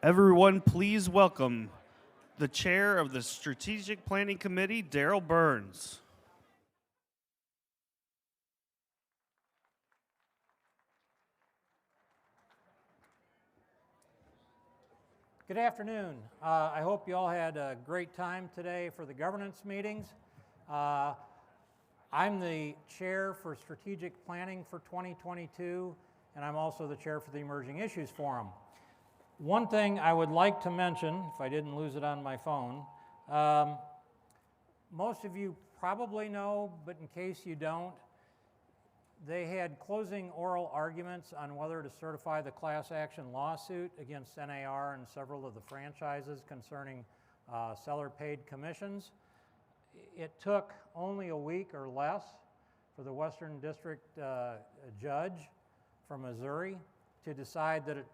Everyone, please welcome the chair of the Strategic Planning Committee, Darrell Burns. Good afternoon. I hope you all had a great time today for the governance meetings. I'm the chair for strategic planning for 2022, and I'm also the chair for the Emerging Issues Forum. One thing I would like to mention, if I didn't lose it on my phone, most of you probably know, but in case you don't, they had closing oral arguments on whether to certify the class action lawsuit against NAR and several of the franchises concerning seller-paid commissions. It took only a week or less for the Western District judge from Missouri to decide that it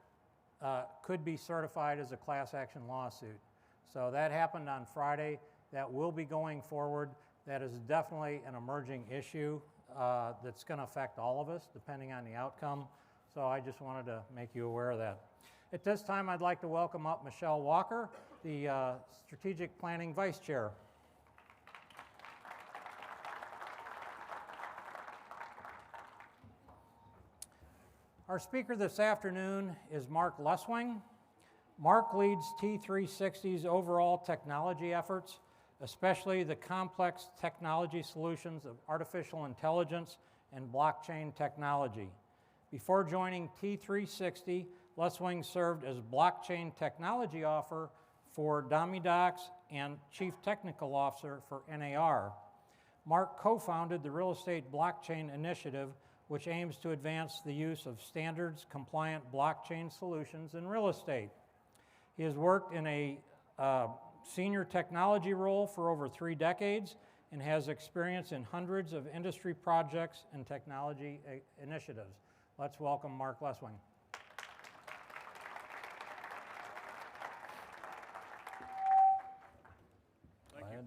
could be certified as a class action lawsuit. So that happened on Friday. That will be going forward. That is definitely an emerging issue that's going to affect all of us depending on the outcome. So I just wanted to make you aware of that. At this time, I'd like to welcome up Michelle Walker, the Strategic Planning Vice Chair. Our speaker this afternoon is Mark Leswing. Mark leads T360's overall technology efforts, especially the complex technology solutions of artificial intelligence and blockchain technology. Before joining T360, Leswing served as blockchain technology officer for Domidocs and chief technical officer for NAR. Mark co-founded the Real Estate Blockchain Initiative, which aims to advance the use of standards-compliant blockchain solutions in real estate. He has worked in a senior technology role for over 3 decades and has experience in hundreds of industry projects and technology initiatives. Let's welcome Mark Leswing. Thank you.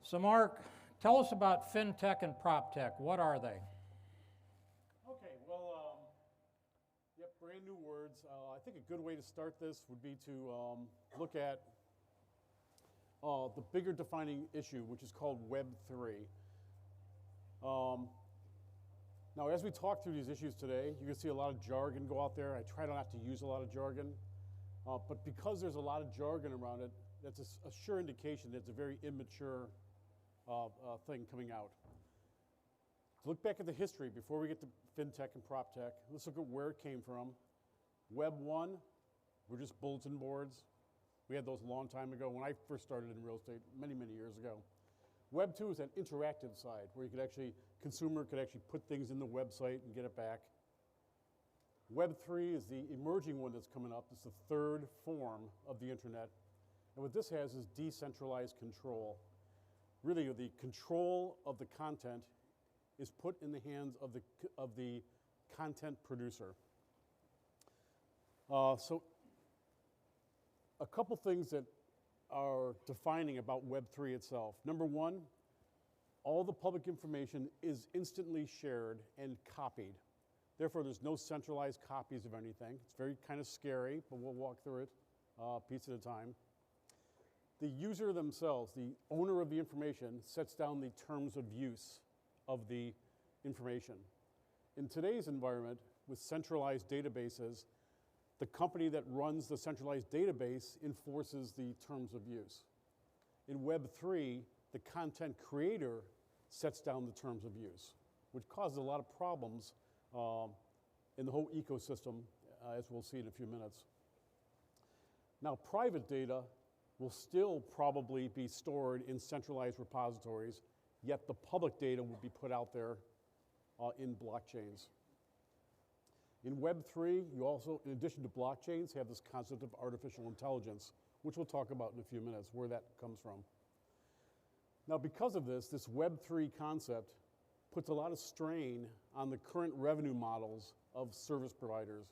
So Mark, tell us about FinTech and PropTech. What are they? Okay, well, yep, brand new words. I think a good way to start this would be to look at the bigger defining issue, which is called Web 3. Now, as we talk through these issues today, you can see a lot of jargon go out there. I try not to use a lot of jargon, but because there's a lot of jargon around it, that's a sure indication that it's a very immature thing coming out. To look back at the history before we get to FinTech and PropTech, let's look at where it came from. Web 1 were just bulletin boards. We had those a long time ago when I first started in real estate, many, many years ago. Web 2 is that interactive side where you could actually, consumer could actually put things in the website and get it back. Web 3 is the emerging one that's coming up. It's the third form of the internet. And what this has is decentralized control. Really, the control of the content is put in the hands of the content producer. So a couple things that are defining about Web 3 itself. Number one, all the public information is instantly shared and copied. Therefore, there's no centralized copies of anything. It's very kind of scary, but we'll walk through it piece at a time. The user themselves, the owner of the information, sets down the terms of use of the information. In today's environment, with centralized databases, the company that runs the centralized database enforces the terms of use. In Web 3, the content creator sets down the terms of use, which causes a lot of problems in the whole ecosystem, as we'll see in a few minutes. Now, private data will still probably be stored in centralized repositories, yet the public data will be put out there in blockchains. In Web 3, you also, in addition to blockchains, have this concept of artificial intelligence, which we'll talk about in a few minutes, where that comes from. Now, because of this Web 3 concept puts a lot of strain on the current revenue models of service providers.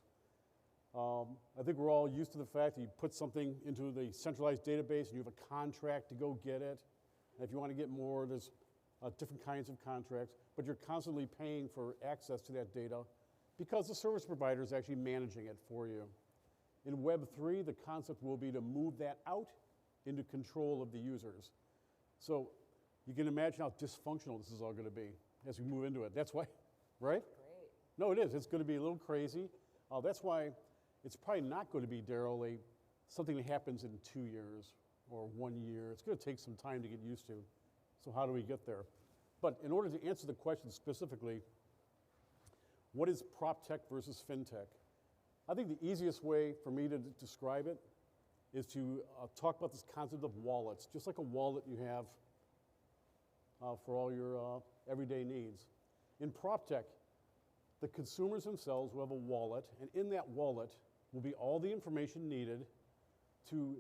I think we're all used to the fact that you put something into the centralized database and you have a contract to go get it. And if you want to get more, there's different kinds of contracts, but you're constantly paying for access to that data Because the service provider is actually managing it for you. In Web 3, the concept will be to move that out into control of the users. So you can imagine how dysfunctional this is all going to be as we move into it. That's why, right? Great. No, it is. It's going to be a little crazy. That's why it's probably not going to be, Darrell, something that happens in 2 years or 1 year. It's going to take some time to get used to. So how do we get there? But in order to answer the question specifically, what is PropTech versus FinTech? I think the easiest way for me to describe it is to talk about this concept of wallets, just like a wallet you have for all your everyday needs. In PropTech, the consumers themselves will have a wallet, and in that wallet will be all the information needed to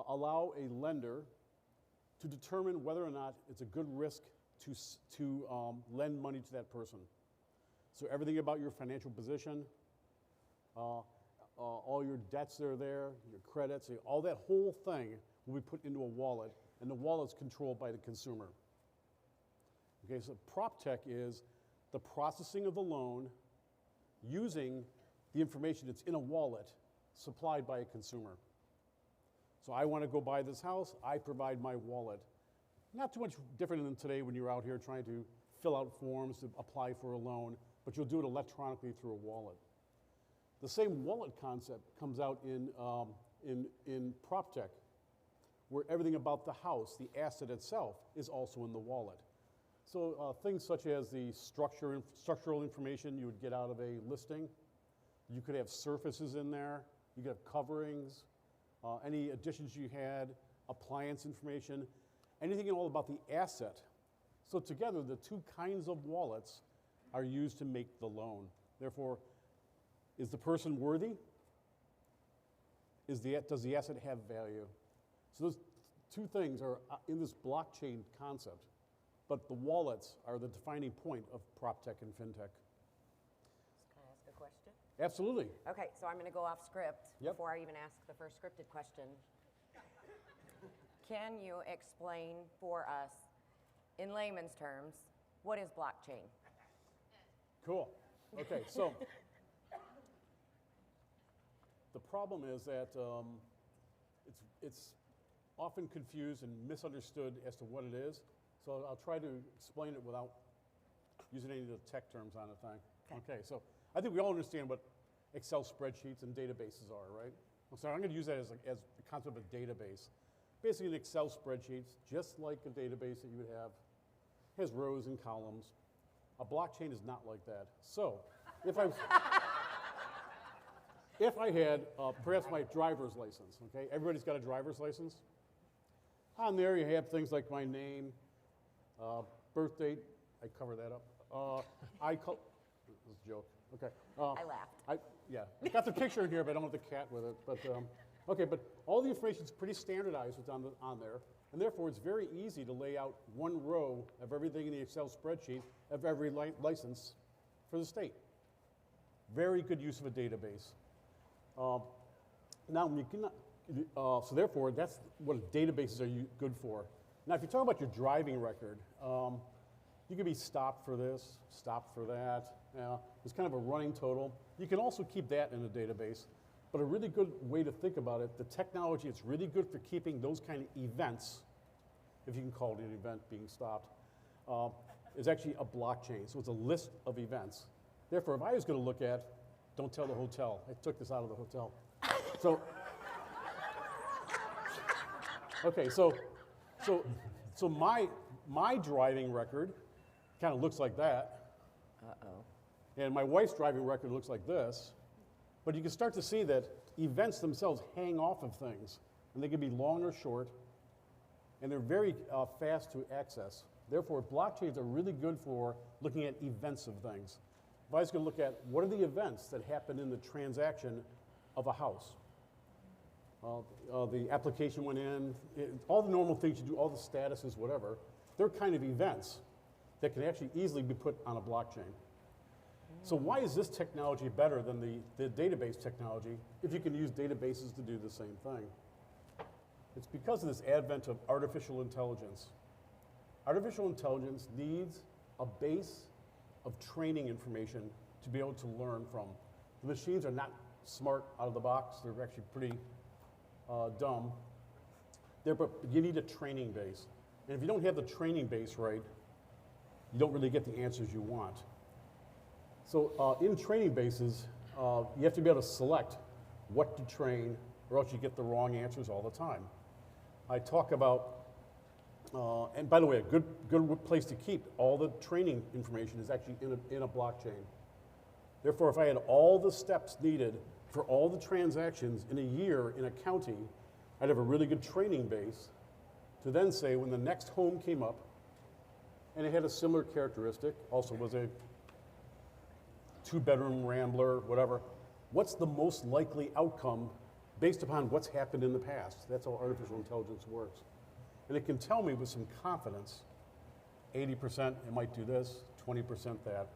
allow a lender to determine whether or not it's a good risk to lend money to that person. So everything about your financial position, all your debts that are there, your credits, all that whole thing will be put into a wallet, and the wallet's controlled by the consumer. Okay, so PropTech is the processing of the loan using the information that's in a wallet supplied by a consumer. So I want to go buy this house, I provide my wallet. Not too much different than today when you're out here trying to fill out forms to apply for a loan, but you'll do it electronically through a wallet. The same wallet concept comes out in PropTech, where everything about the house, the asset itself, is also in the wallet. So things such as the structural information you would get out of a listing. You could have surfaces in there. You could have coverings, any additions you had, appliance information, anything at all about the asset. So together, the two kinds of wallets are used to make the loan. Therefore, is the person worthy? Does the asset have value? So those two things are in this blockchain concept. But the wallets are the defining point of PropTech and FinTech. Can I ask a question? Absolutely. Okay, so I'm going to go off script Yep. before I even ask the first scripted question. Can you explain for us, in layman's terms, what is blockchain? Cool. Okay, so the problem is that it's often confused and misunderstood as to what it is. So I'll try to explain it without using any of the tech terms on the thing. Okay, so I think we all understand what Excel spreadsheets and databases are, right? So I'm going to use that as the concept of a database. Basically, an Excel spreadsheet, just like a database that you would have, has rows and columns. A blockchain is not like that. So if I had perhaps my driver's license, okay? Everybody's got a driver's license. On there you have things like my name, birth date. I cover that up. This is a joke. Okay. I laughed. Yeah, I got the picture in here, but I don't have the cat with it. But okay, but all the information is pretty standardized what's on there, and therefore it's very easy to lay out one row of everything in the Excel spreadsheet of every license for the state. Very good use of a database. Now you cannot. So therefore, that's what databases are good for. Now, if you talk about your driving record, you can be stopped for this, stopped for that. It's kind of a running total. You can also keep that in a database. But a really good way to think about it, the technology that's really good for keeping those kind of events, if you can call it an event being stopped, is actually a blockchain. So it's a list of events. Therefore, if I was going to look at, don't tell the hotel. I took this out of the hotel. So, okay, so my driving record kind of looks like that. Uh-oh. And my wife's driving record looks like this. But you can start to see that events themselves hang off of things. And they can be long or short. And they're very fast to access. Therefore, blockchains are really good for looking at events of things. If I was going to look at what are the events that happen in the transaction of a house. The application went in, all the normal things you do, all the statuses, whatever, they're kind of events that can actually easily be put on a blockchain. So why is this technology better than the database technology if you can use databases to do the same thing? It's because of this advent of artificial intelligence. Artificial intelligence needs a base of training information to be able to learn from. The machines are not smart out of the box. They're actually pretty dumb. But you need a training base. And if you don't have the training base right, you don't really get the answers you want. So in training bases, you have to be able to select what to train, or else you get the wrong answers all the time. I talk about, and by the way, a good place to keep all the training information is actually in a blockchain. Therefore, if I had all the steps needed for all the transactions in a year in a county, I'd have a really good training base to then say when the next home came up, and it had a similar characteristic, also was a 2-bedroom rambler, whatever, what's the most likely outcome based upon what's happened in the past? That's how artificial intelligence works. And it can tell me with some confidence, 80% it might do this, 20% that.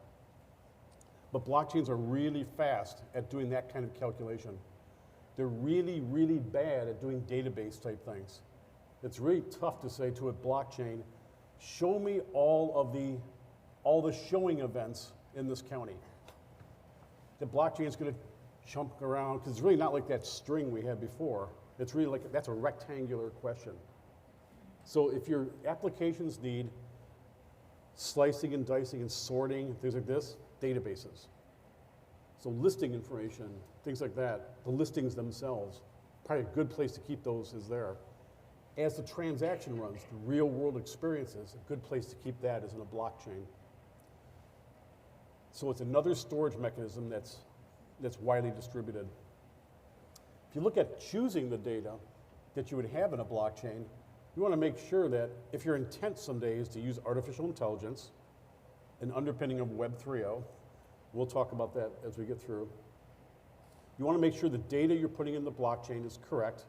But blockchains are really fast at doing that kind of calculation. They're really, really bad at doing database type things. It's really tough to say to a blockchain, show me all the showing events in this county. The blockchain is going to jump around, because it's really not like that string we had before. It's really like, that's a rectangular question. So if your applications need slicing and dicing and sorting, things like this, databases. So listing information, things like that, the listings themselves, probably a good place to keep those is there. As the transaction runs, the real world experiences, a good place to keep that is in a blockchain. So it's another storage mechanism that's widely distributed. If you look at choosing the data that you would have in a blockchain, you want to make sure that if your intent someday is to use artificial intelligence, an underpinning of Web 3.0, we'll talk about that as we get through. You want to make sure the data you're putting in the blockchain is correct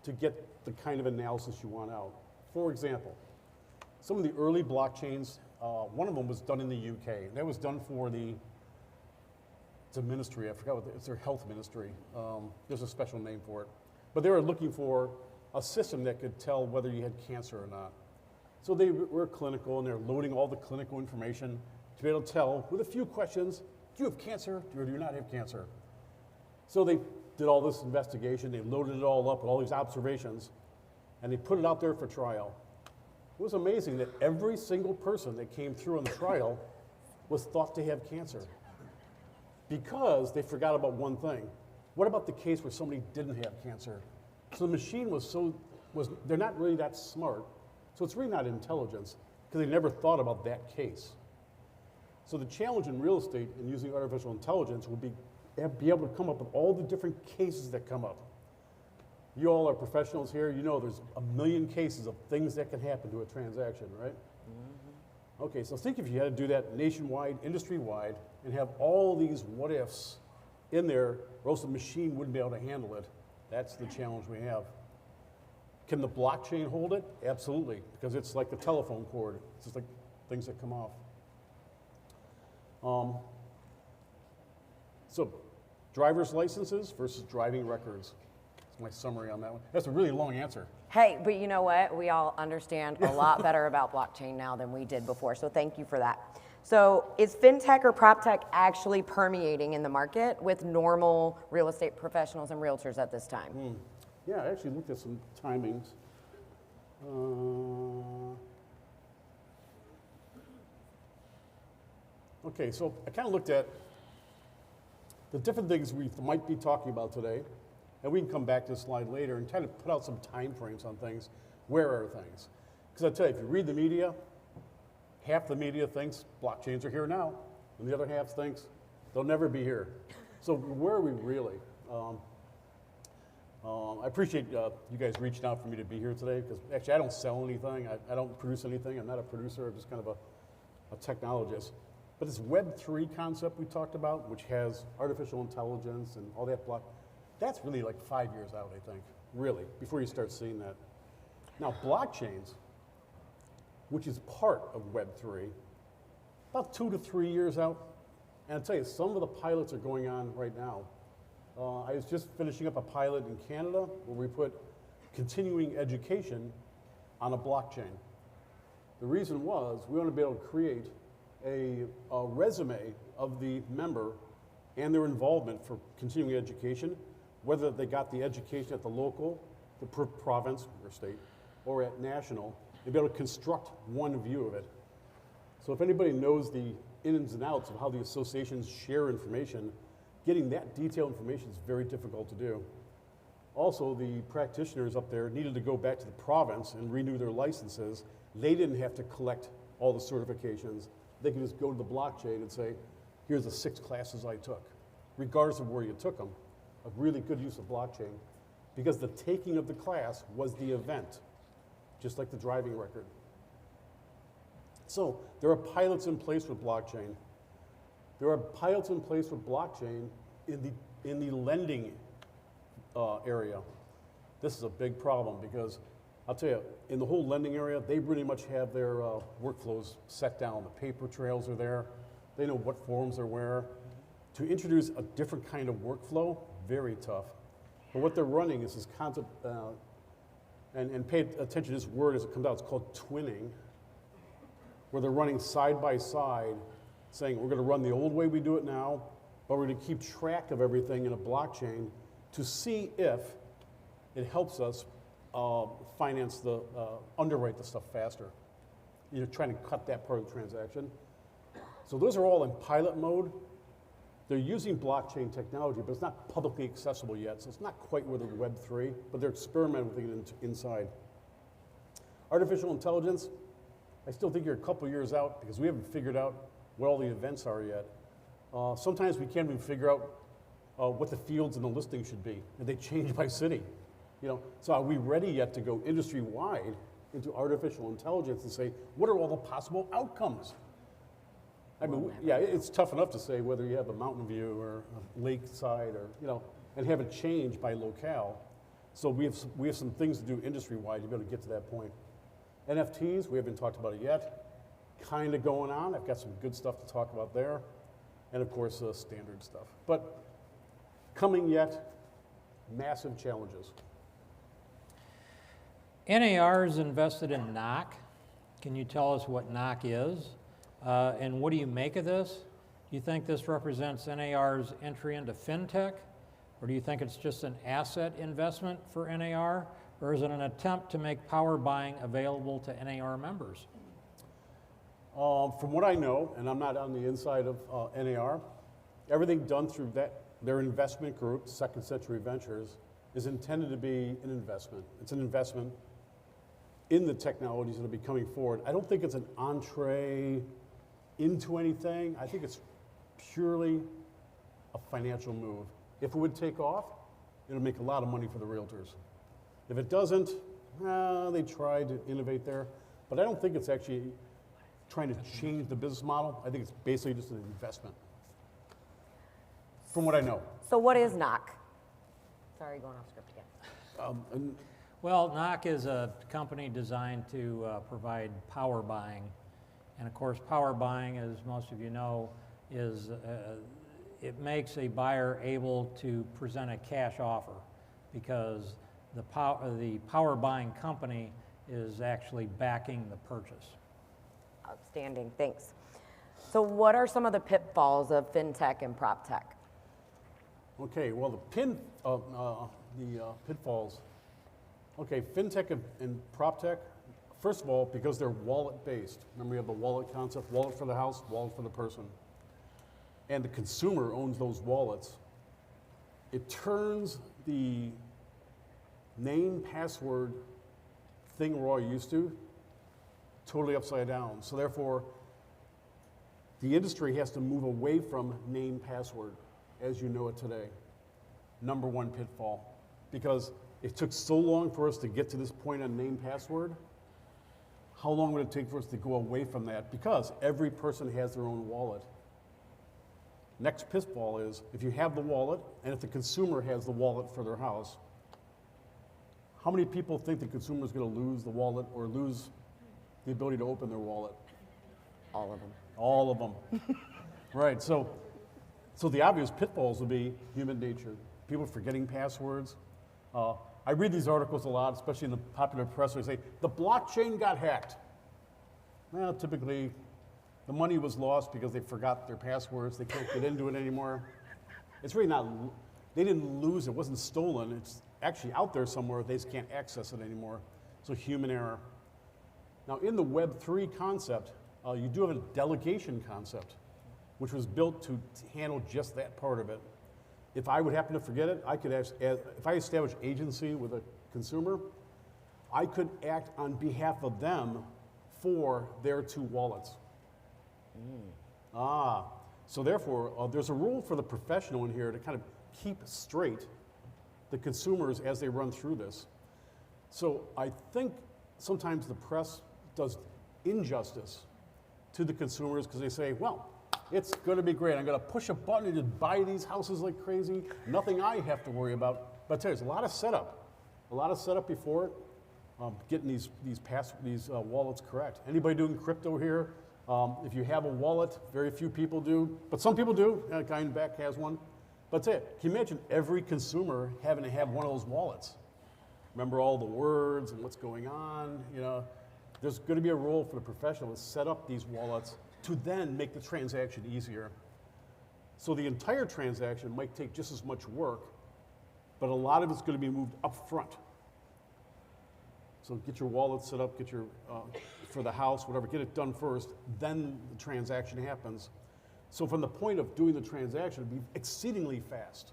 to get the kind of analysis you want out. For example, some of the early blockchains, one of them was done in the UK. That was done for it's a ministry, I forgot it's their health ministry. There's a special name for it. But they were looking for a system that could tell whether you had cancer or not. So they were clinical, and they're loading all the clinical information to be able to tell, with a few questions, do you have cancer or do you not have cancer? So they did all this investigation, they loaded it all up with all these observations, and they put it out there for trial. It was amazing that every single person that came through on the trial was thought to have cancer, because they forgot about one thing. What about the case where somebody didn't have cancer? So the machine they're not really that smart, so it's really not intelligence, because they never thought about that case. So the challenge in real estate in using artificial intelligence will be able to come up with all the different cases that come up. You all are professionals here, you know there's a million cases of things that can happen to a transaction, right? Mm-hmm. Okay, so think if you had to do that nationwide, industry-wide, and have all these what-ifs in there, or else the machine wouldn't be able to handle it. That's the challenge we have. Can the blockchain hold it? Absolutely, because it's like the telephone cord. It's just like things that come off. So, driver's licenses versus driving records. That's my summary on that one. That's a really long answer. Hey, but you know what? We all understand a lot better about blockchain now than we did before, so thank you for that. So is FinTech or PropTech actually permeating in the market with normal real estate professionals and realtors at this time? Yeah, I actually looked at some timings. Okay, so I kind of looked at the different things we might be talking about today, and we can come back to this slide later and kind of put out some time frames on things. Where are things? Because I tell you, if you read the media, half the media thinks blockchains are here now, and the other half thinks they'll never be here. So where are we really? I appreciate you guys reaching out for me to be here today, because actually I don't sell anything, I don't produce anything, I'm not a producer, I'm just kind of a technologist. But this Web 3 concept we talked about, which has artificial intelligence and all that that's really like 5 years out, I think, really, before you start seeing that. Now blockchains, which is part of Web 3, about 2 to 3 years out. And I'll tell you, some of the pilots are going on right now. I was just finishing up a pilot in Canada where we put continuing education on a blockchain. The reason was we want to be able to create a resume of the member and their involvement for continuing education, whether they got the education at the local, the province or state, or at national, and be able to construct one view of it. So if anybody knows the ins and outs of how the associations share information, getting that detailed information is very difficult to do. Also, the practitioners up there needed to go back to the province and renew their licenses. They didn't have to collect all the certifications. They could just go to the blockchain and say, here's the 6 classes I took, regardless of where you took them. A really good use of blockchain, because the taking of the class was the event, just like the driving record. So there are pilots in place with blockchain. There are pilots in place with blockchain in the lending area. This is a big problem because I'll tell you, in the whole lending area, they pretty much have their workflows set down. The paper trails are there. They know what forms are where. To introduce a different kind of workflow, very tough. But what they're running is this concept, and pay attention to this word as it comes out, it's called twinning, where they're running side by side, saying we're going to run the old way we do it now, but we're going to keep track of everything in a blockchain to see if it helps us finance the, underwrite the stuff faster. You're trying to cut that part of the transaction. So those are all in pilot mode. They're using blockchain technology, but it's not publicly accessible yet, so it's not quite where they're Web3, but they're experimenting with it inside. Artificial intelligence, I still think you're a couple years out because we haven't figured out what all the events are yet. Sometimes we can't even figure out what the fields in the listing should be, and they change by city. You know, so are we ready yet to go industry-wide into artificial intelligence and say, what are all the possible outcomes? I mean, yeah, it's tough enough to say whether you have a mountain view or a lakeside or, you know, and have it change by locale. So we have some things to do industry-wide to be able to get to that point. NFTs, we haven't talked about it yet. Kind of going on. I've got some good stuff to talk about there. And of course, standard stuff. But coming yet, massive challenges. NAR is invested in NOC. Can you tell us what NOC is? And what do you make of this? Do you think this represents NAR's entry into FinTech? Or do you think it's just an asset investment for NAR? Or is it an attempt to make power buying available to NAR members? From what I know, and I'm not on the inside of NAR, everything done through their investment group, Second Century Ventures, is intended to be an investment. It's an investment in the technologies that will be coming forward. I don't think it's an entree into anything. I think it's purely a financial move. If it would take off, it'll make a lot of money for the realtors. If it doesn't, they tried to innovate there. But I don't think it's actually trying to change the business model. I think it's basically just an investment, from what I know. So what is NOC? Sorry, going off script again. Well, NOC is a company designed to provide power buying. And of course, power buying, as most of you know, is it makes a buyer able to present a cash offer because the power buying company is actually backing the purchase. Outstanding, thanks. So what are some of the pitfalls of FinTech and PropTech? Okay, well, the pitfalls. Okay, FinTech and PropTech, first of all, because they're wallet-based. Remember, we have the wallet concept, wallet for the house, wallet for the person. And the consumer owns those wallets. It turns the name, password thing we're all used to totally upside down. So therefore, the industry has to move away from name, password, as you know it today. Number one pitfall. Because it took so long for us to get to this point on name, password. How long would it take for us to go away from that? Because every person has their own wallet. Next pitfall is, if you have the wallet, and if the consumer has the wallet for their house, how many people think the consumer is going to lose the wallet or lose the ability to open their wallet? All of them. All of them. Right, so the obvious pitfalls would be human nature. People forgetting passwords. I read these articles a lot, especially in the popular press, where they say, the blockchain got hacked. Well, typically, The money was lost because they forgot their passwords. They can't get into it anymore. It's really not, they didn't lose it. It wasn't stolen. It's actually out there somewhere. They just can't access it anymore. So human error. Now in the Web3 concept, you do have a delegation concept, which was built to handle just that part of it. If I would happen to forget it, I could if I establish agency with a consumer, I could act on behalf of them for their two wallets. So therefore, there's a rule for the professional in here to kind of keep straight the consumers as they run through this. So I think sometimes the press does injustice to the consumers because they say, well, it's going to be great. I'm going to push a button and just buy these houses like crazy. Nothing I have to worry about. But I tell you, there's a lot of setup before it, getting these wallets correct. Anybody doing crypto here? If you have a wallet, very few people do, but some people do. A guy in the back has one. But that's it. Can you imagine every consumer having to have one of those wallets? Remember all the words and what's going on? You know, there's going to be a role for the professional to set up these wallets to then make the transaction easier. So the entire transaction might take just as much work, but a lot of it's going to be moved up front. So get your wallet set up, get your, for the house, whatever, get it done first, then the transaction happens. So from the point of doing the transaction, it'd be exceedingly fast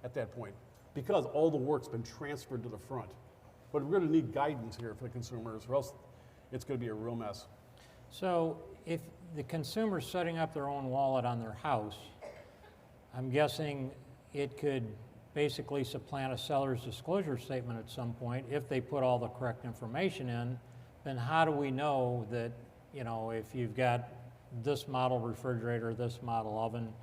at that point because all the work's been transferred to the front. But we're going to need guidance here for the consumers or else it's going to be a real mess. So if the consumer's setting up their own wallet on their house, I'm guessing it could basically supplant a seller's disclosure statement at some point if they put all the correct information in. Then how do we know that, you know, if you've got this model refrigerator, this model oven,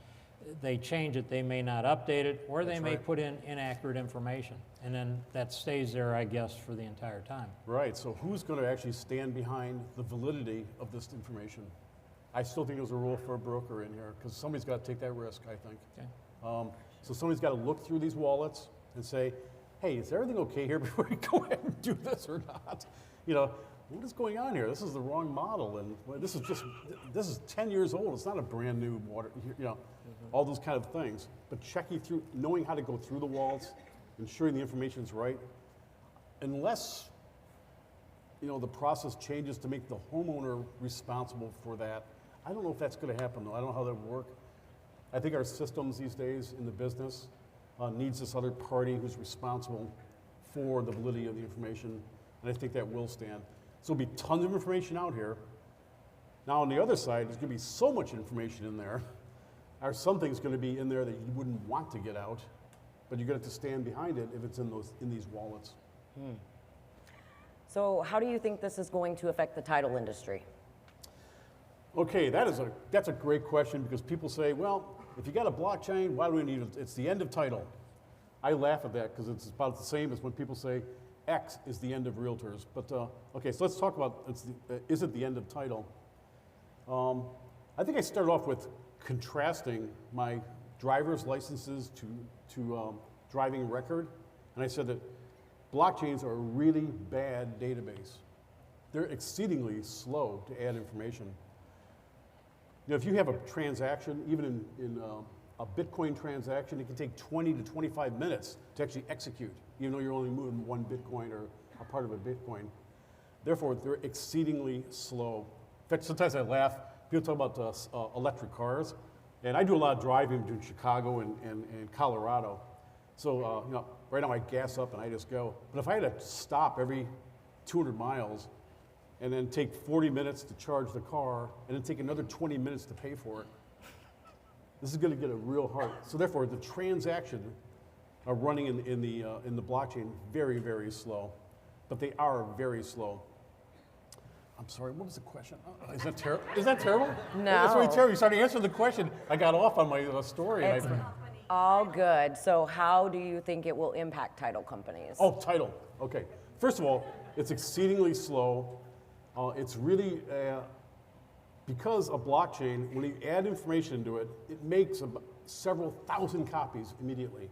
they change it, they may not update it, or they may put in inaccurate information. And then that stays there, I guess, for the entire time. Right, so who's going to actually stand behind the validity of this information? I still think there's a role for a broker in here because somebody's got to take that risk, I think. Okay. So somebody's got to look through these wallets and say, hey, is everything okay here before we go ahead and do this or not? You know, what is going on here? This is the wrong model, and this is 10 years old. It's not a brand new water, you know, all those kind of things. But checking through, knowing how to go through the wallets, ensuring the information's right, unless, you know, the process changes to make the homeowner responsible for that. I don't know if that's going to happen, though. I don't know how that would work. I think our systems these days in the business needs this other party who's responsible for the validity of the information, and I think that will stand. So there'll be tons of information out here. Now on the other side, there's going to be so much information in there. Or something's going to be in there that you wouldn't want to get out, but you're going to have to stand behind it if it's in these wallets. So how do you think this is going to affect the title industry? Okay, that's a great question because people say, well, if you got a blockchain, why do we need it? It's the end of title. I laugh at that because it's about the same as when people say X is the end of realtors. But okay, so let's talk about is it the end of title? I think I started off with contrasting my driver's licenses to driving record, and I said that blockchains are a really bad database. They're exceedingly slow to add information. You know, if you have a transaction, even in a Bitcoin transaction, it can take 20 to 25 minutes to actually execute, even though you're only moving one Bitcoin or a part of a Bitcoin. Therefore, they're exceedingly slow. In fact, sometimes I laugh. People talk about electric cars, and I do a lot of driving between Chicago and Colorado. So, you know, right now I gas up and I just go. But if I had to stop every 200 miles, and then take 40 minutes to charge the car, and then take another 20 minutes to pay for it. This is going to get a real hard. So therefore, the transaction are running in the blockchain very, very slow, but they are very slow. I'm sorry, what was the question? Is that terrible? Is that terrible? No. That's really terrible. You started answering the question. I got off on my story. It's all good. So how do you think it will impact title companies? Oh, title. Okay. First of all, it's exceedingly slow. It's really, because a blockchain, when you add information into it, it makes several thousand copies immediately.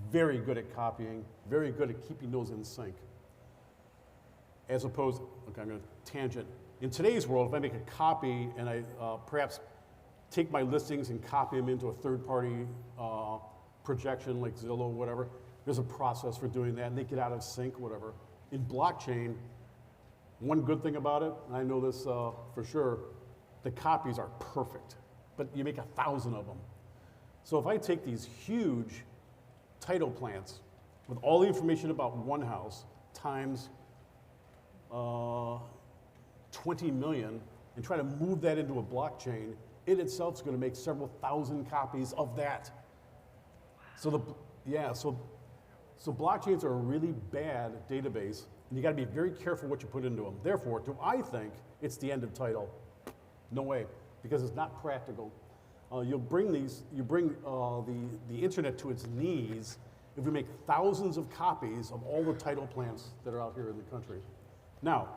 Very good at copying, very good at keeping those in sync. As opposed, okay, I'm going to tangent. In today's world, if I make a copy and I perhaps take my listings and copy them into a third-party projection like Zillow or whatever, there's a process for doing that, and they get out of sync, whatever. In blockchain, one good thing about it, and I know this for sure, the copies are perfect, but you make 1,000 of them. So if I take these huge title plants with all the information about one house times 20 million and try to move that into a blockchain, it itself is going to make several thousand copies of that. So so blockchains are a really bad database, and you got to be very careful what you put into them. Therefore, do I think it's the end of title? No way, because it's not practical. You bring the internet to its knees if we make thousands of copies of all the title plants that are out here in the country. Now,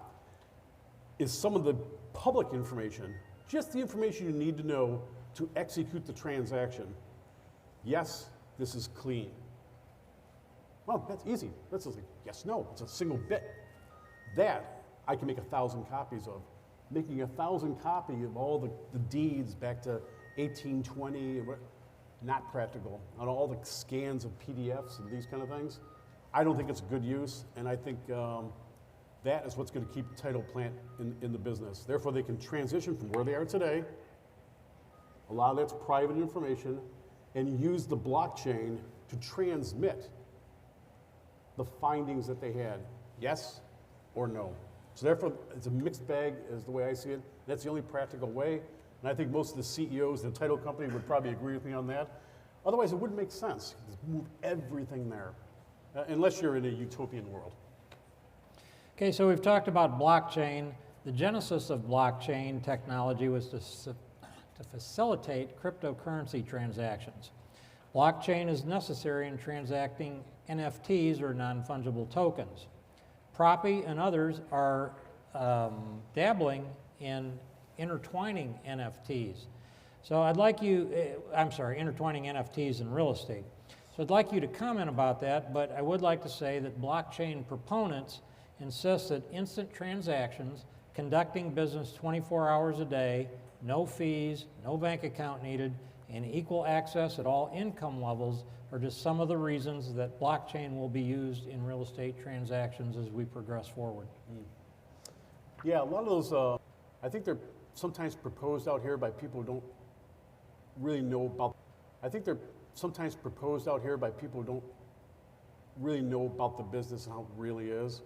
is some of the public information just the information you need to know to execute the transaction? Yes, this is clean. Well, that's easy. That's just like, yes, no, it's a single bit. That I can make 1,000 copies of. Making 1,000 copies of all the deeds back to 1820, not practical. On all the scans of PDFs and these kind of things, I don't think it's a good use, and I think that is what's going to keep the title plant in the business. Therefore, they can transition from where they are today, a lot of that's private information, and use the blockchain to transmit the findings that they had, yes or no. So therefore, it's a mixed bag is the way I see it. That's the only practical way, and I think most of the CEOs of the title company would probably agree with me on that. Otherwise, it wouldn't make sense. Just move everything there, unless you're in a utopian world. Okay, so we've talked about blockchain. The genesis of blockchain technology was to facilitate cryptocurrency transactions. Blockchain is necessary in transacting NFTs, or non-fungible tokens. Proppy and others are dabbling in intertwining NFTs. So I'd like you, intertwining NFTs in real estate. So I'd like you to comment about that, but I would like to say that blockchain proponents insist that instant transactions, conducting business 24 hours a day, no fees, no bank account needed, and equal access at all income levels are just some of the reasons that blockchain will be used in real estate transactions as we progress forward. Yeah, a lot of those, I think they're sometimes proposed out here by people who don't really know about, the business and how it really is.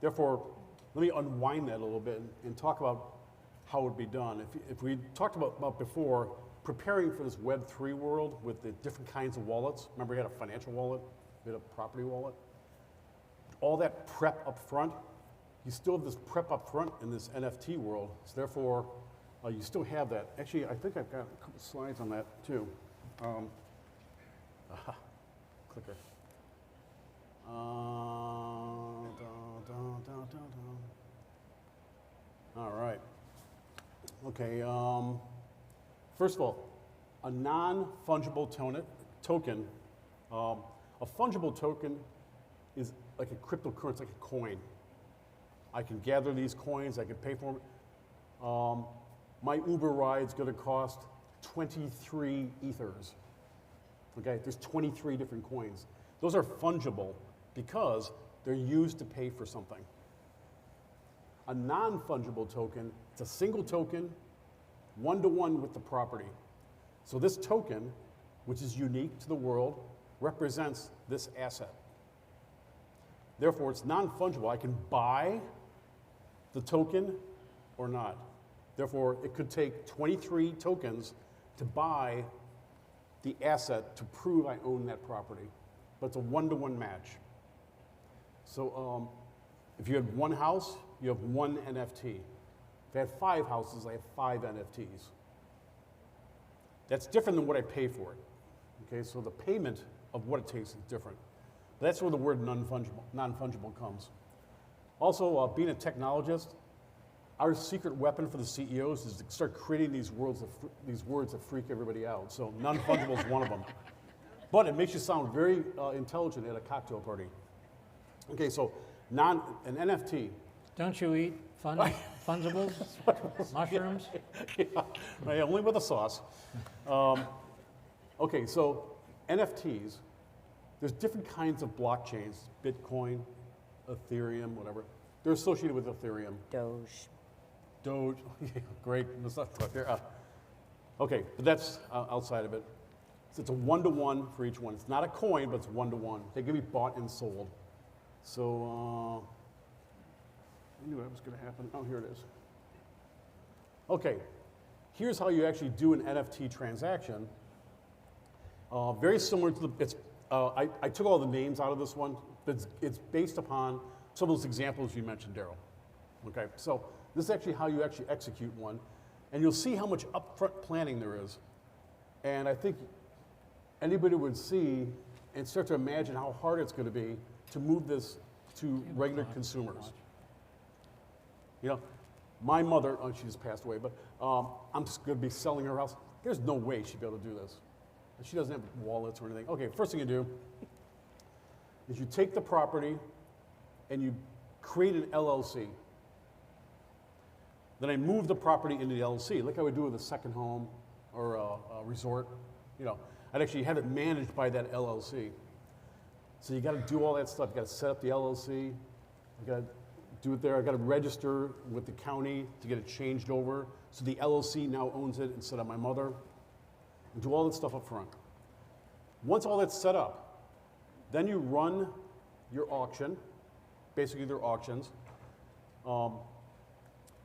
Therefore, let me unwind that a little bit and talk about how it would be done. If we talked about before, preparing for this Web3 world with the different kinds of wallets. Remember, you had a financial wallet, you had a property wallet. All that prep up front, you still have this prep up front in this NFT world. So therefore, you still have that. Actually, I think I've got a couple slides on that too. Clicker. All right. Okay. First of all, a non-fungible token. A fungible token is like a cryptocurrency, like a coin. I can gather these coins. I can pay for them. My Uber ride's going to cost 23 ethers. Okay, there's 23 different coins. Those are fungible because they're used to pay for something. A non-fungible token, it's a single token, one-to-one with the property. So this token, which is unique to the world, represents this asset. Therefore, it's non-fungible. I can buy the token or not. Therefore, it could take 23 tokens to buy the asset to prove I own that property. But it's a one-to-one match. So if you had one house, you have one NFT. If I had 5 houses, I have 5 NFTs. That's different than what I pay for it. Okay, so the payment of what it takes is different. But that's where the word non-fungible comes. Also, being a technologist, our secret weapon for the CEOs is to start creating these words that freak everybody out. So non-fungible is one of them. But it makes you sound very intelligent at a cocktail party. Okay, so an NFT. Don't you eat funny Fungibles? Mushrooms? Yeah, right, only with a sauce. Okay, so NFTs, there's different kinds of blockchains, Bitcoin, Ethereum, whatever. They're associated with Ethereum. Doge. Doge, yeah, great. Let's not talk there. Okay, but that's outside of it. So it's a one-to-one for each one. It's not a coin, but it's one-to-one. They can be bought and sold. So, I knew that was going to happen. Oh, here it is. Okay, here's how you actually do an NFT transaction. Very similar to I took all the names out of this one, but it's based upon some of those examples you mentioned, Darrell. Okay, so this is actually how you actually execute one, and you'll see how much upfront planning there is. And I think anybody would see and start to imagine how hard it's going to be to move this to regular consumers. You know, my mother, oh, she just passed away, but I'm just going to be selling her house. There's no way she'd be able to do this. She doesn't have wallets or anything. Okay, first thing you do is you take the property and you create an LLC. Then I move the property into the LLC, like I would do with a second home or a resort. You know, I'd actually have it managed by that LLC. So you got to do all that stuff. You got to set up the LLC. You got to do it there. I got to register with the county to get it changed over. So the LLC now owns it instead of my mother. And do all that stuff up front. Once all that's set up, then you run your auction. Basically, they're auctions.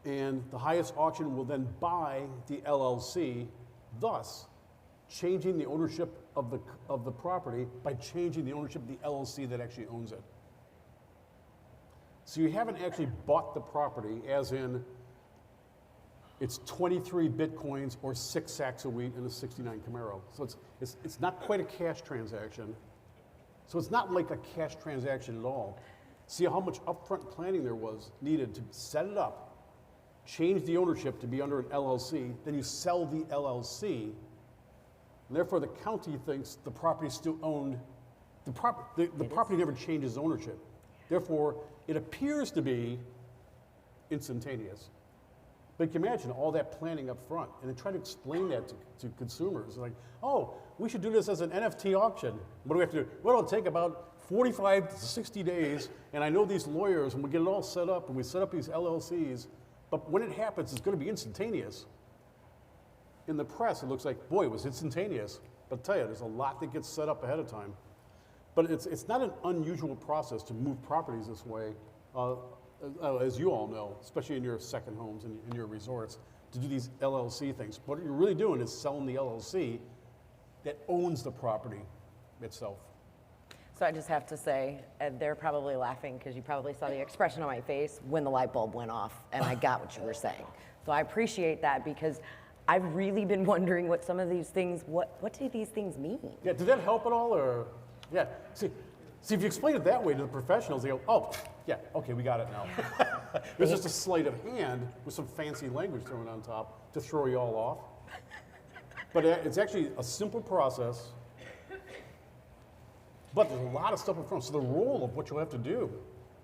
And the highest auction will then buy the LLC, thus changing the ownership of the property by changing the ownership of the LLC that actually owns it. So you haven't actually bought the property, as in it's 23 Bitcoins or 6 sacks of wheat and a 69 Camaro. So it's not quite a cash transaction. So it's not like a cash transaction at all. See how much upfront planning there was needed to set it up, change the ownership to be under an LLC, then you sell the LLC, and therefore the county thinks the property is still owned. The property never changes ownership. Therefore, it appears to be instantaneous. But you can imagine all that planning up front, and then try to explain that to consumers. Like, oh, we should do this as an NFT auction. What do we have to do? Well, it'll take about 45 to 60 days, and I know these lawyers, and we get it all set up, and we set up these LLCs, but when it happens, it's going to be instantaneous. In the press, it looks like, boy, it was instantaneous. But I'll tell you, there's a lot that gets set up ahead of time. But it's not an unusual process to move properties this way. As you all know, especially in your second homes and in your resorts, to do these LLC things. What you're really doing is selling the LLC that owns the property itself. So I just have to say, they're probably laughing because you probably saw the expression on my face when the light bulb went off, and I got what you were saying. So I appreciate that, because I've really been wondering what some of these things, what do these things mean? Yeah, did that help at all, or? Yeah, see, if you explain it that way to the professionals, they go, oh, yeah, okay, we got it now. There's just a sleight of hand with some fancy language thrown on top to throw you all off. But it's actually a simple process, but there's a lot of stuff in front. So the role of what you'll have to do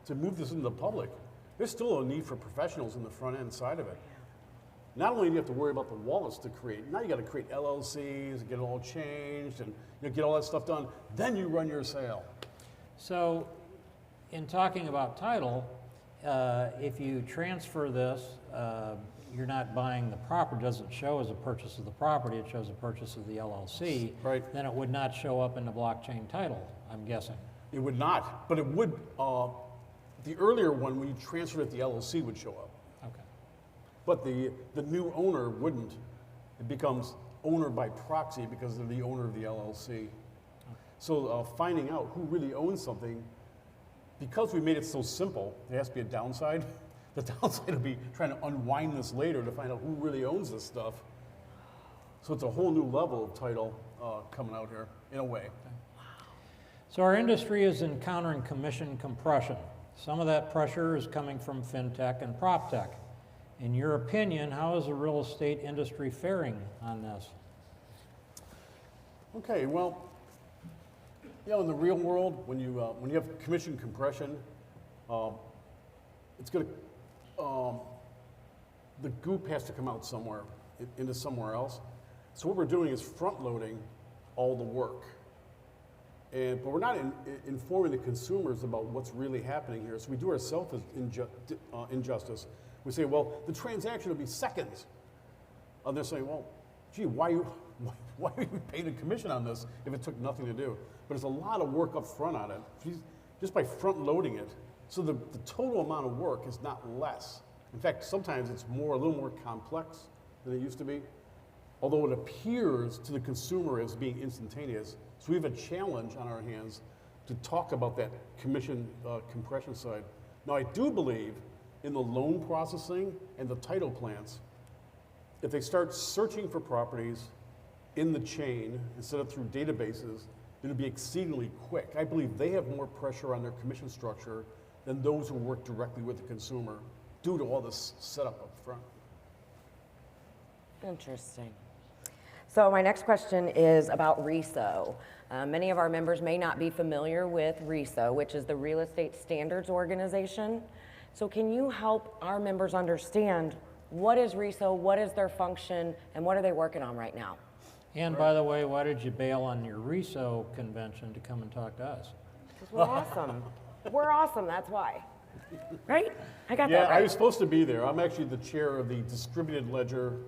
to move this into the public, there's still a need for professionals in the front end side of it. Not only do you have to worry about the wallets to create, now you got to create LLCs and get it all changed and get all that stuff done. Then you run your sale. So, in talking about title, if you transfer this, you're not buying the property. It doesn't show as a purchase of the property. It shows a purchase of the LLC. Right. Then it would not show up in the blockchain title, I'm guessing. It would not, but it would. The earlier one, when you transferred it, the LLC would show up. Okay. But the new owner wouldn't. It becomes owner by proxy because they're the owner of the LLC. So finding out who really owns something, because we made it so simple, there has to be a downside. The downside will be trying to unwind this later to find out who really owns this stuff. So it's a whole new level of title coming out here, in a way. So our industry is encountering commission compression. Some of that pressure is coming from FinTech and PropTech. In your opinion, how is the real estate industry faring on this? Okay, well, in the real world, when you have commission compression, it's going to the goop has to come out somewhere, into somewhere else. So what we're doing is front-loading all the work. But we're not informing the consumers about what's really happening here. So we do ourselves injustice. We say, well, the transaction will be seconds. And they're saying, well, gee, why are you paying a commission on this if it took nothing to do? But it's a lot of work up front on it, just by front-loading it. So the total amount of work is not less. In fact, sometimes it's a little more complex than it used to be, although it appears to the consumer as being instantaneous. So we have a challenge on our hands to talk about that commission compression side. Now, I do believe in the loan processing and the title plants, if they start searching for properties in the chain instead of through databases, it'll be exceedingly quick. I believe they have more pressure on their commission structure than those who work directly with the consumer due to all this setup up front. Interesting. So my next question is about RESO. Many of our members may not be familiar with RESO, which is the Real Estate Standards Organization. So can you help our members understand what is RESO, what is their function, and what are they working on right now? And by the way, why did you bail on your RESO convention to come and talk to us? Because we're awesome. We're awesome, that's why. Right? I got Yeah, that right. I was supposed to be there. I'm actually the chair of the Distributed Ledger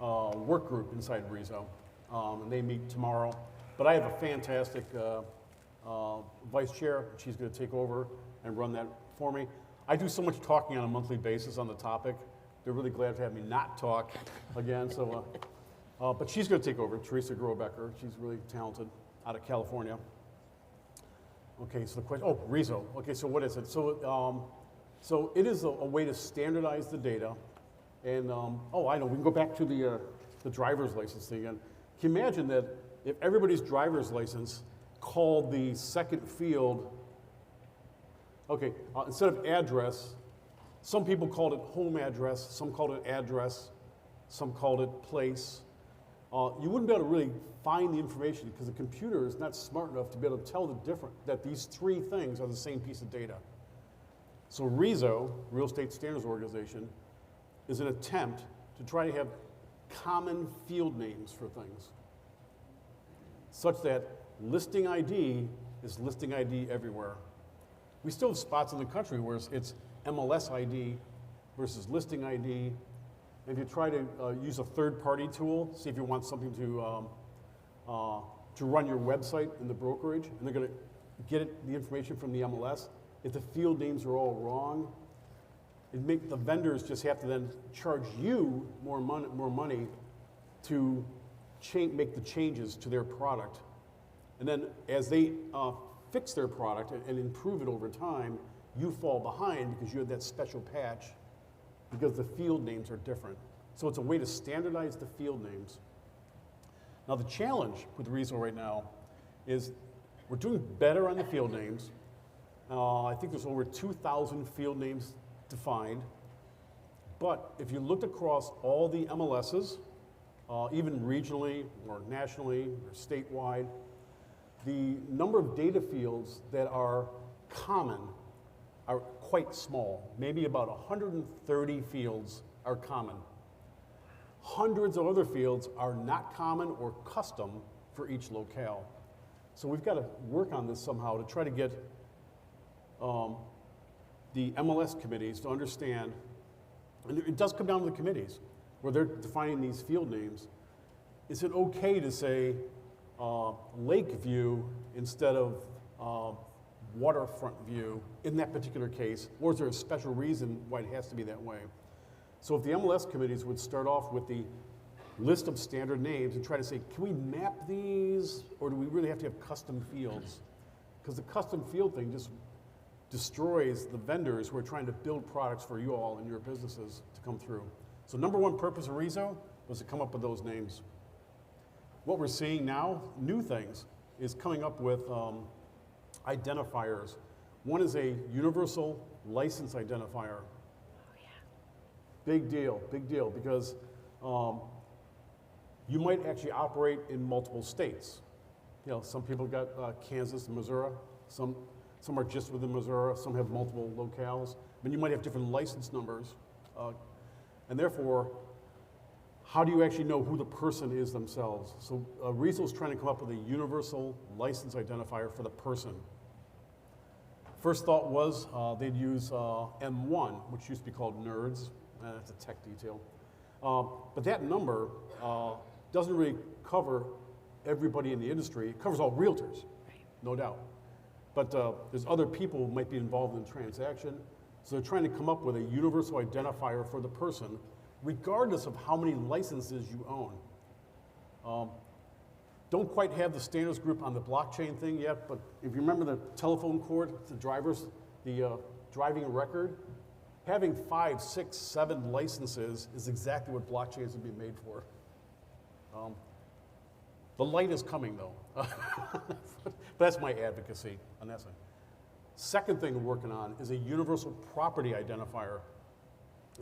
work group inside RESO, and they meet tomorrow. But I have a fantastic vice chair. She's going to take over and run that for me. I do so much talking on a monthly basis on the topic. They're really glad to have me not talk again. So, but she's going to take over, Teresa Grobecker. She's really talented out of California. Okay, so the question, RESO. Okay, so what is it? So, so it is a way to standardize the data. And, I know, we can go back to the driver's license thing again. Can you imagine that if everybody's driver's license called the second field, okay, instead of address, some people called it home address, some called it address, some called it place. You wouldn't be able to really find the information because the computer is not smart enough to be able to tell that these three things are the same piece of data. So RESO, Real Estate Standards Organization, is an attempt to try to have common field names for things, such that listing ID is listing ID everywhere. We still have spots in the country where it's MLS ID versus listing ID. And if you try to use a third-party tool, see if you want something to run your website in the brokerage, and they're going to get the information from the MLS. If the field names are all wrong, the vendors just have to then charge you more money to make the changes to their product. And then as they fix their product and improve it over time, you fall behind because you have that special patch because the field names are different. So it's a way to standardize the field names. Now the challenge with RESO right now is we're doing better on the field names. I think there's over 2,000 field names defined. But if you looked across all the MLSs, even regionally or nationally or statewide, the number of data fields that are common are quite small. Maybe about 130 fields are common. Hundreds of other fields are not common or custom for each locale. So we've got to work on this somehow to try to get the MLS committees to understand, and it does come down to the committees, where they're defining these field names. Is it okay to say lake view instead of waterfront view in that particular case, or is there a special reason why it has to be that way? So if the MLS committees would start off with the list of standard names and try to say, can we map these, or do we really have to have custom fields? Because the custom field thing just destroys the vendors who are trying to build products for you all and your businesses to come through. So number one purpose of RESO was to come up with those names. What we're seeing now, new things, is coming up with identifiers. One is a universal license identifier. Oh, yeah. Big deal, because you might actually operate in multiple states. You know, some people got Kansas and Missouri, some are just within Missouri, some have multiple locales, but you might have different license numbers. And therefore, how do you actually know who the person is themselves? So Riesel is trying to come up with a universal license identifier for the person. First thought was they'd use M1, which used to be called NERDS. That's a tech detail. But that number doesn't really cover everybody in the industry. It covers all realtors, no doubt. But there's other people who might be involved in the transaction. So they're trying to come up with a universal identifier for the person, regardless of how many licenses you own. Don't quite have the standards group on the blockchain thing yet, but if you remember the telephone cord, the driving record, having 5, 6, 7 licenses is exactly what blockchains would be made for. The light is coming, though. But that's my advocacy on that side. Second thing we're working on is a universal property identifier.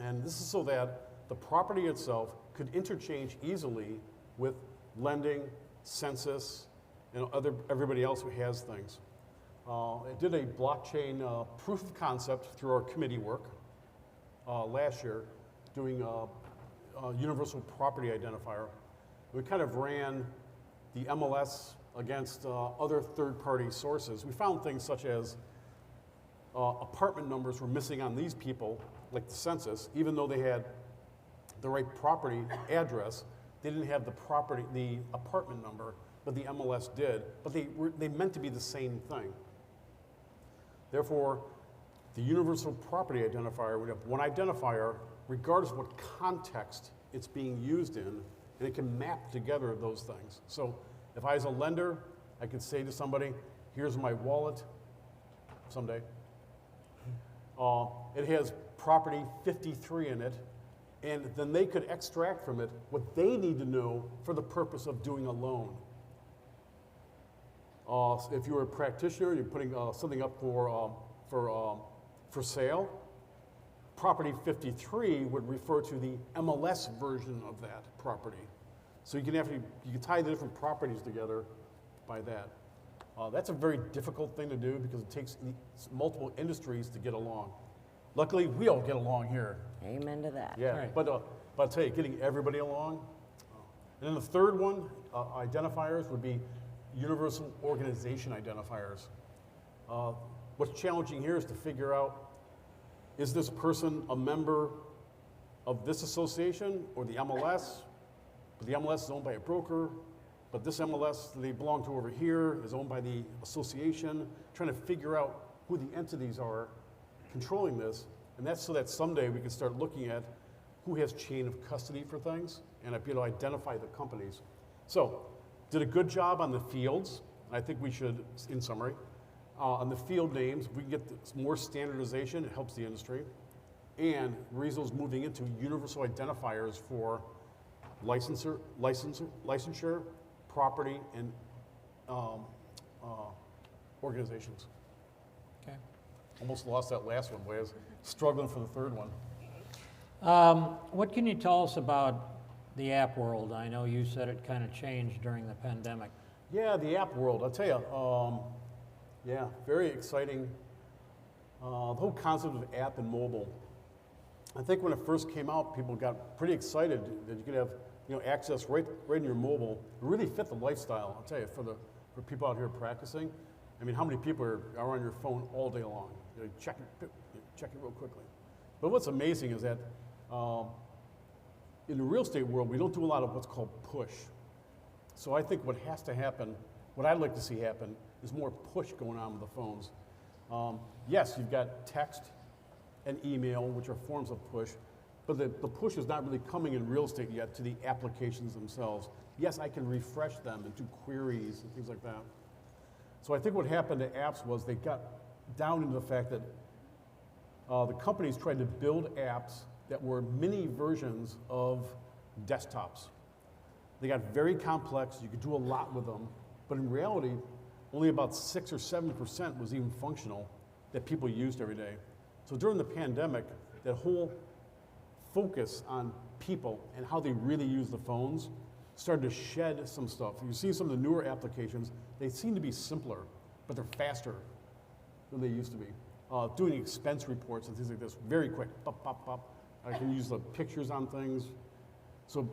And this is so that the property itself could interchange easily with lending, census, and everybody else who has things. I did a blockchain proof of concept through our committee work last year, doing a universal property identifier. We kind of ran the MLS against other third-party sources. We found things such as apartment numbers were missing on these people, like the census, even though they had the right property address. They didn't have the apartment number, but the MLS did. But they meant to be the same thing. Therefore, the universal property identifier would have one identifier, regardless of what context it's being used in, and it can map together those things. So if I, as a lender, I could say to somebody, here's my wallet, someday. It has property 53 in it, and then they could extract from it what they need to know for the purpose of doing a loan. If you're a practitioner, you're putting something up for sale, property 53 would refer to the MLS version of that property. So you can tie the different properties together by that. That's a very difficult thing to do because it takes multiple industries to get along. Luckily, we all get along here. Amen to that. Yeah, Right. but I'll tell you, getting everybody along. And then the third one, identifiers, would be universal organization identifiers. What's challenging here is to figure out, is this person a member of this association or the MLS? But the MLS is owned by a broker, but this MLS they belong to over here is owned by the association. Trying to figure out who the entities are controlling this, and that's so that someday we can start looking at who has chain of custody for things, and I'd be able to identify the companies. So, did a good job on the fields. I think we should, in summary, on the field names, if we can get more standardization, it helps the industry. And Riesel's moving into universal identifiers for licensure, property, and organizations. Okay. Almost lost that last one, boy. I was struggling for the third one. What can you tell us about the app world? I know you said it kind of changed during the pandemic. Yeah, the app world, I'll tell you. Yeah, very exciting. The whole concept of app and mobile. I think when it first came out, people got pretty excited that you could have access right in your mobile. It really fit the lifestyle. I'll tell you, for people out here practicing. I mean, how many people are on your phone all day long? Check it real quickly. But what's amazing is that in the real estate world, we don't do a lot of what's called push. So I think what has to happen, what I'd like to see happen, is more push going on with the phones. Yes, you've got text and email, which are forms of push, but the push is not really coming in real estate yet to the applications themselves. Yes, I can refresh them and do queries and things like that. So I think what happened to apps was they got down into the fact that the companies tried to build apps that were mini versions of desktops. They got very complex, you could do a lot with them, but in reality, only about 6 or 7% was even functional that people used every day. So during the pandemic, that whole focus on people and how they really use the phones started to shed some stuff. You see some of the newer applications, they seem to be simpler, but they're faster than they used to be. Doing expense reports and things like this, very quick, pop, pop, pop. I can use the pictures on things. So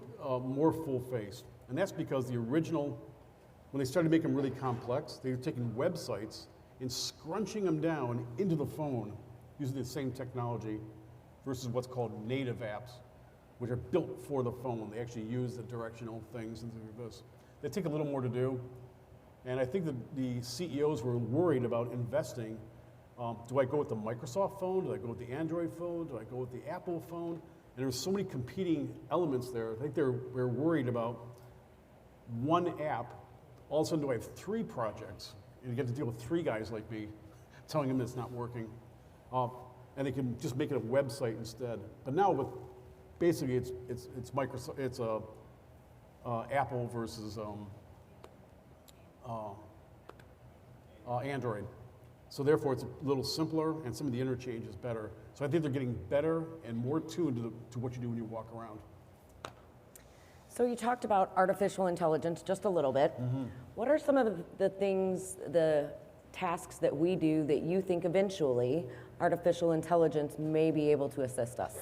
more full-faced. And that's because the original, when they started making them really complex, they were taking websites and scrunching them down into the phone using the same technology versus what's called native apps, which are built for the phone. They actually use the directional things and things like this. They take a little more to do. And I think that the CEOs were worried about investing. Do I go with the Microsoft phone? Do I go with the Android phone? Do I go with the Apple phone? And there were so many competing elements there. I think they're worried about one app. All of a sudden, do I have 3 projects? And you get to deal with 3 guys like me telling them it's not working. And they can just make it a website instead. But now with basically it's Microsoft, it's Apple versus Android. So therefore it's a little simpler and some of the interchange is better. So I think they're getting better and more tuned to what you do when you walk around. So you talked about artificial intelligence just a little bit. What are some of the things, the tasks that we do that you think eventually artificial intelligence may be able to assist us?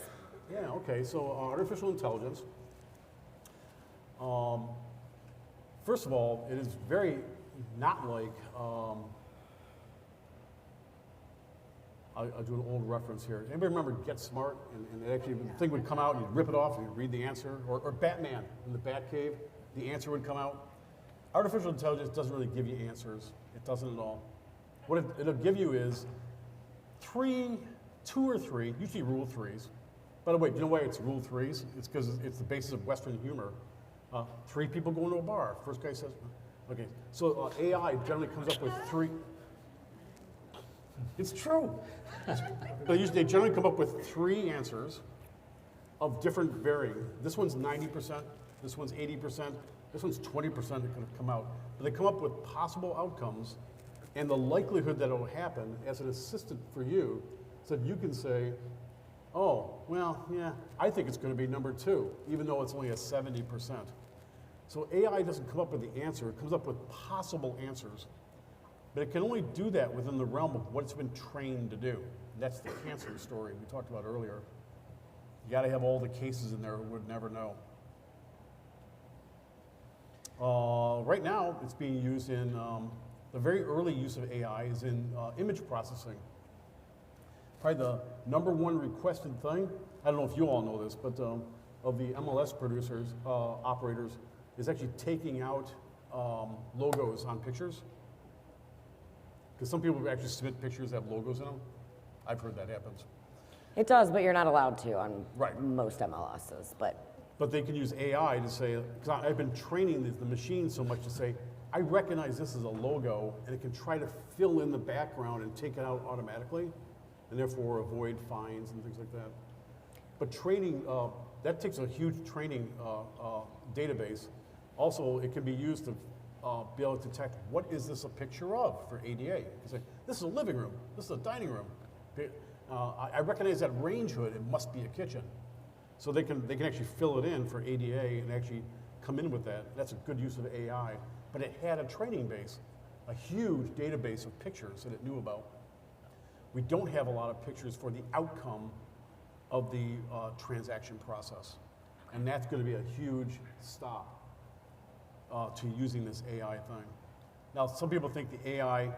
Yeah, okay, so artificial intelligence. First of all, it is very not like, I'll do an old reference here. Anybody remember Get Smart? And actually the thing would come out and you'd rip it off and you'd read the answer. Or Batman in the Batcave, the answer would come out. Artificial intelligence doesn't really give you answers. It doesn't at all. What it'll give you is 2 or 3, usually rule 3s. By the way, do you know why it's rule 3s? It's because it's the basis of Western humor. 3 people go into a bar. First guy says, okay. So AI generally comes up with 3. It's true. But usually they generally come up with 3 answers of different varying. This one's 90%, this one's 80%, this one's 20% that can come out. But they come up with possible outcomes and the likelihood that it will happen as an assistant for you, so that you can say, oh, well, yeah, I think it's going to be number 2, even though it's only a 70%. So AI doesn't come up with the answer, it comes up with possible answers. But it can only do that within the realm of what it's been trained to do. That's the cancer story we talked about earlier. You got to have all the cases in there, or would never know. Right now, it's being used in, the very early use of AI is in image processing. Probably the #1 requested thing, I don't know if you all know this, but of the MLS producers, operators, is actually taking out logos on pictures. Because some people actually submit pictures that have logos in them. I've heard that happens. It does, but you're not allowed to on Right. most MLSs. But they can use AI to say, because I've been training the machine so much to say, I recognize this as a logo, and it can try to fill in the background and take it out automatically, and therefore avoid fines and things like that. But training, that takes a huge training database. Also, it can be used to be able to detect what is this a picture of for ADA. You can say, this is a living room, this is a dining room. I recognize that range hood, it must be a kitchen. So they can actually fill it in for ADA and actually come in with that. That's a good use of AI. But it had a training base, a huge database of pictures that it knew about. We don't have a lot of pictures for the outcome of the transaction process. And that's going to be a huge stop to using this AI thing. Now, some people think the AI,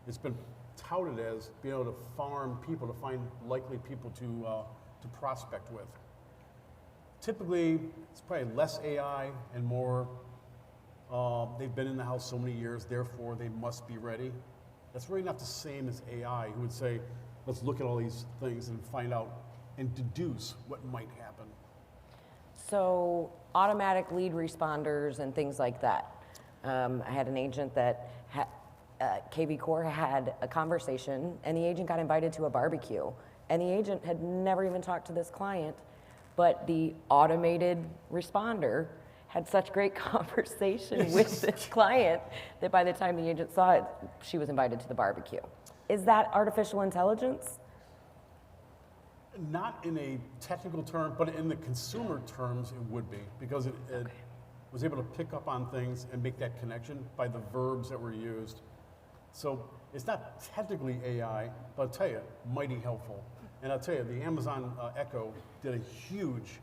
it's been touted as being able to farm people, to find likely people to prospect with. Typically, it's probably less AI and more, they've been in the house so many years, therefore they must be ready. That's really not the same as AI, who would say, let's look at all these things and find out and deduce what might happen. So automatic lead responders and things like that. I had an agent that KV Core had a conversation, and the agent got invited to a barbecue, and the agent had never even talked to this client, but the automated responder had such great conversation with this client that by the time the agent saw it, she was invited to the barbecue. Is that artificial intelligence? Not in a technical term, but in the consumer terms, it would be, because it was able to pick up on things and make that connection by the verbs that were used. So it's not technically AI, but I'll tell you, mighty helpful. And I'll tell you, the Amazon Echo did a huge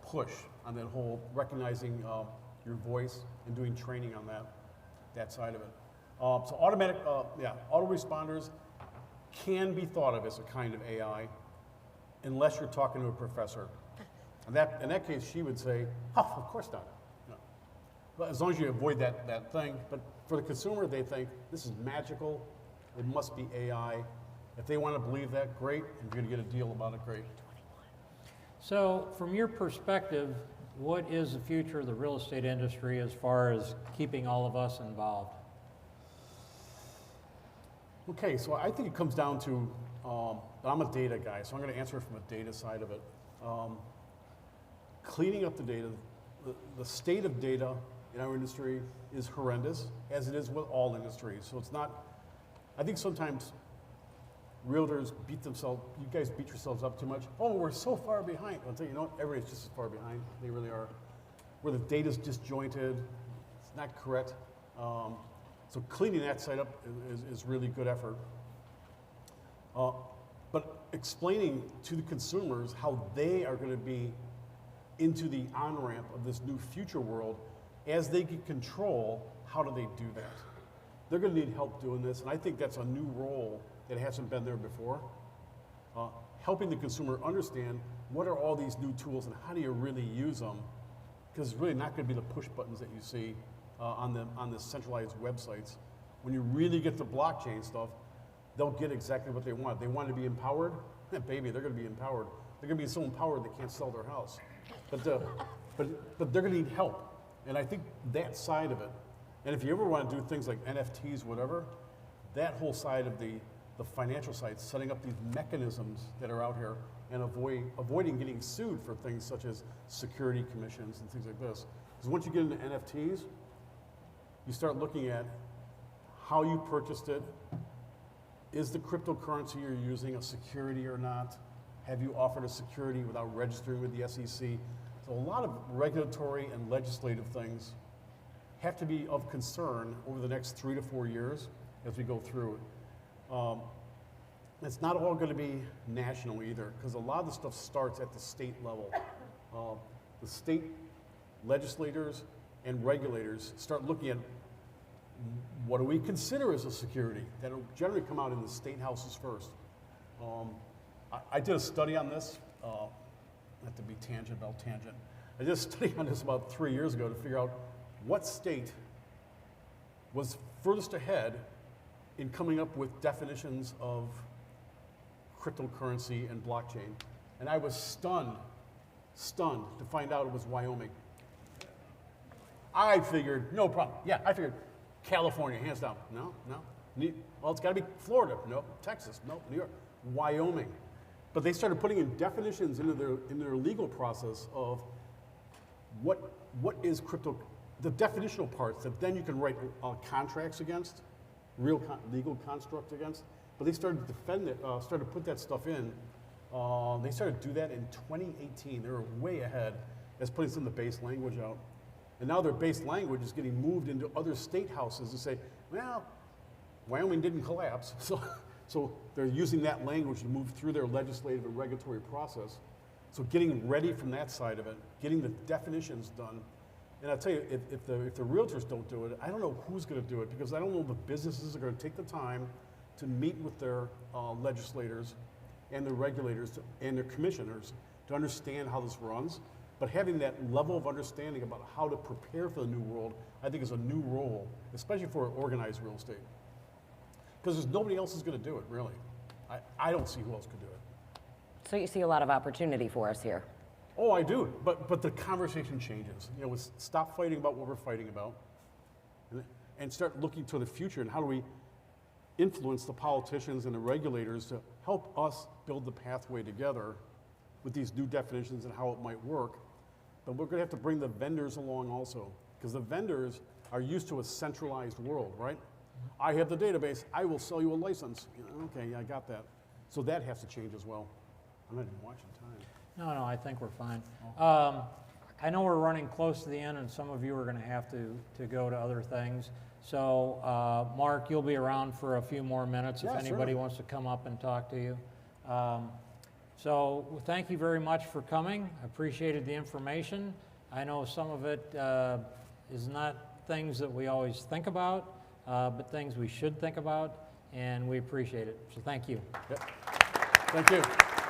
push on that whole recognizing your voice and doing training on that side of it. So automatic, autoresponders can be thought of as a kind of AI unless you're talking to a professor. And in that case, she would say, oh, of course not. No. But as long as you avoid that thing. But for the consumer, they think this is magical. It must be AI. If they want to believe that, great. And if you're going to get a deal about it, great. So from your perspective, what is the future of the real estate industry as far as keeping all of us involved? Okay, so I think it comes down to, I'm a data guy, so I'm going to answer it from a data side of it. Cleaning up the data, the state of data in our industry is horrendous, as it is with all industries. So it's not, I think sometimes realtors beat themselves, you guys beat yourselves up too much. Oh, we're so far behind. I'll tell you, you know what, everybody's just as far behind. They really are. Where the data's disjointed, it's not correct. So cleaning that side up is really good effort. But explaining to the consumers how they are going to be into the on-ramp of this new future world, as they get control, how do they do that? They're going to need help doing this, and I think that's a new role that hasn't been there before. Helping the consumer understand what are all these new tools and how do you really use them, because it's really not going to be the push buttons that you see on the centralized websites. When you really get the blockchain stuff, they'll get exactly what they want. They want to be empowered, baby, they're going to be empowered. They're going to be so empowered they can't sell their house. But they're going to need help. And I think that side of it, and if you ever want to do things like NFTs, whatever, that whole side of the financial side, setting up these mechanisms that are out here and avoiding getting sued for things such as security commissions and things like this. Because once you get into NFTs, you start looking at how you purchased it. Is the cryptocurrency you're using a security or not? Have you offered a security without registering with the SEC? So a lot of regulatory and legislative things have to be of concern over the next 3 to 4 years as we go through it. It's not all going to be national either, because a lot of the stuff starts at the state level. The state legislators and regulators start looking at what do we consider as a security. That'll generally come out in the state houses first. I did a study on this, not to be tangent about tangent. I did a study on this about 3 years ago to figure out what state was furthest ahead in coming up with definitions of cryptocurrency and blockchain. And I was stunned to find out it was Wyoming. I figured, no problem. Yeah, I figured California, hands down. No. Well, it's got to be Florida. No. Texas. No. New York. Wyoming. But they started putting in definitions into their legal process of what is crypto, the definitional parts that then you can write contracts against, legal construct against. But they started to defend it, started to put that stuff in. They started to do that in 2018. They were way ahead as putting some of the base language out. And now their base language is getting moved into other state houses to say, well, Wyoming didn't collapse. So they're using that language to move through their legislative and regulatory process. So getting ready from that side of it, getting the definitions done. And I'll tell you, if the realtors don't do it, I don't know who's going to do it, because I don't know the businesses are going to take the time to meet with their legislators and their regulators and their commissioners to understand how this runs. But having that level of understanding about how to prepare for the new world, I think is a new role, especially for organized real estate. Because there's nobody else who's going to do it, really. I don't see who else could do it. So you see a lot of opportunity for us here. Oh, I do, but the conversation changes. You know, stop fighting about what we're fighting about, and start looking to the future and how do we influence the politicians and the regulators to help us build the pathway together with these new definitions and how it might work. But we're going to have to bring the vendors along also, because the vendors are used to a centralized world, right? I have the database, I will sell you a license. You know, okay, yeah, I got that. So that has to change as well. I'm not even watching time. No, I think we're fine. I know we're running close to the end, and some of you are going to have to go to other things. So, Mark, you'll be around for a few more minutes if Yeah, anybody sure. wants to come up and talk to you. So thank you very much for coming. Appreciated the information. I know some of it is not things that we always think about, but things we should think about, and we appreciate it. So thank you. Yep. Thank you.